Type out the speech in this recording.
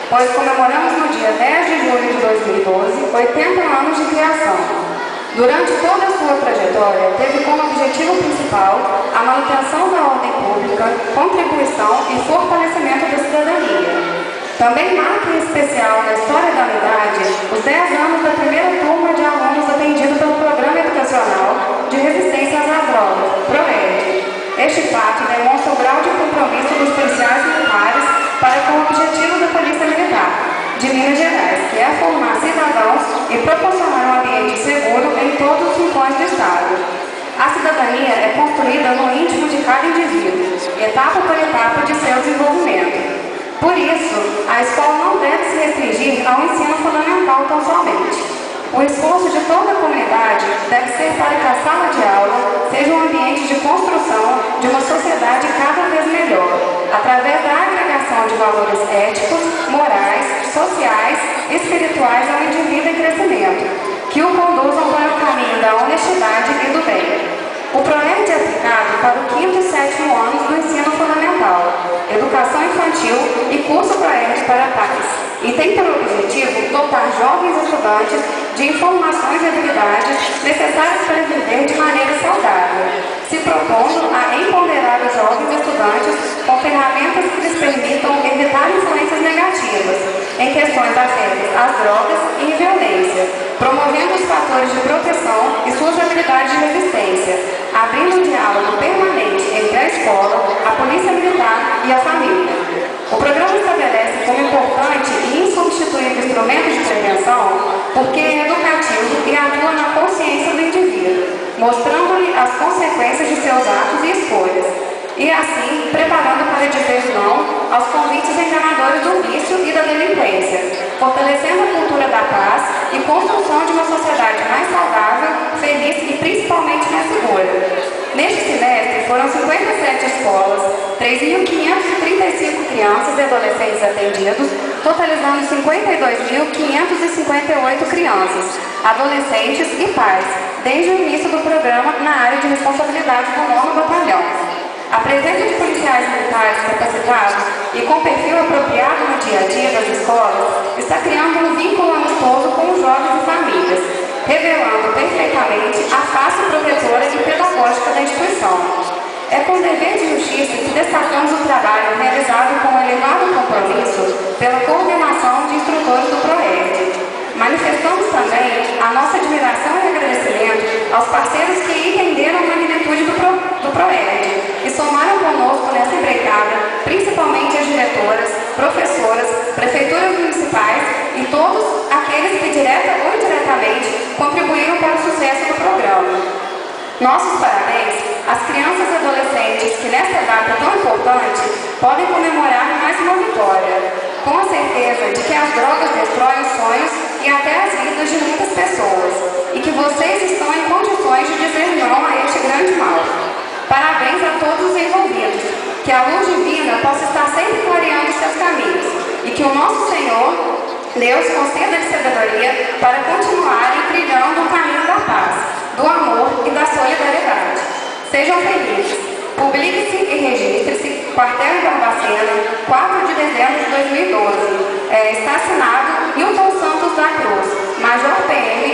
pois comemoramos no dia 10 de julho de 2012 80 anos de criação. Durante toda a sua trajetória, teve como objetivo principal a manutenção da ordem pública, contribuição e fortalecimento da cidadania. Também marca em especial na história da unidade os 10 anos da primeira turma de alunos atendido pelo Programa Educacional de Resistência às Drogas, PROERD. Este fato demonstra o grau de compromisso dos policiais militares para com o objetivo da Polícia Militar de Minas Gerais, que é formar cidadãos e proporcionar um ambiente seguro em todos os rincões do Estado. A cidadania é construída no íntimo de cada indivíduo, etapa por etapa de seu desenvolvimento. Por isso, a escola não deve se restringir ao ensino fundamental tão somente. O esforço de toda a comunidade deve ser para que a sala de aula seja um ambiente de construção de uma sociedade cada vez melhor, através da agregação de valores éticos, morais, sociais e espirituais ao indivíduo em crescimento, que o conduzam para o caminho da honestidade e do bem. O PROERD é aplicado para o 5º e 7º anos do ensino fundamental, educação infantil e curso PROERD para pais, e tem por objetivo dotar jovens estudantes de informações e habilidades necessárias para viver de maneira saudável, se propondo a empoderar os jovens estudantes com ferramentas que lhes permitam evitar influências negativas em questões afetas às drogas e violência, promovendo os fatores de proteção e suas habilidades de resistência, abrindo um diálogo permanente entre a escola, a polícia militar e a família. O programa estabelece como importante e insubstituível instrumento de prevenção porque é educativo e atua na consciência do indivíduo, mostrando-lhe as consequências de seus atos e escolhas, e assim preparando para dizer não aos convites enganadores do vício e da delinquência, fortalecendo a cultura da paz e construção de uma sociedade mais saudável, feliz e principalmente mais segura. Neste semestre foram 57 escolas, 3.535 crianças e adolescentes atendidos, totalizando 52.558 crianças, adolescentes e pais, desde o início do programa na área de responsabilidade do 9º Batalhão. A presença de policiais militares capacitados e com perfil apropriado no dia a dia das escolas está criando um vínculo amistoso com os jovens e famílias, revelando perfeitamente a face protetora e pedagógica da instituição. É com dever de justiça que destacamos o trabalho realizado com elevado compromisso pela coordenação de instrutores do PROERD. Manifestamos também a nossa admiração e agradecimento aos parceiros que entenderam a magnitude do PROERD e somaram conosco nessa empreitada, principalmente as diretoras, professoras, prefeituras municipais e todos aqueles que, direta ou indiretamente, contribuíram para o sucesso do programa. Nossos parabéns às crianças e adolescentes que, nesta data tão importante, podem comemorar mais uma vitória, com a certeza de que as drogas destroem os sonhos e até as vidas de muitas pessoas, e que vocês estão em condições de dizer não a este grande mal. Parabéns a todos os envolvidos, que a luz divina possa estar sempre clareando seus caminhos, e que o nosso Senhor, Deus, conceda-lhe sabedoria para continuarem trilhando o caminho da paz, do amor e da solidariedade. Sejam felizes. Publique-se e registre-se, Quartel Barbacena, 4 de dezembro de 2012. Está assinado Hilton Santos da Cruz, Major PM,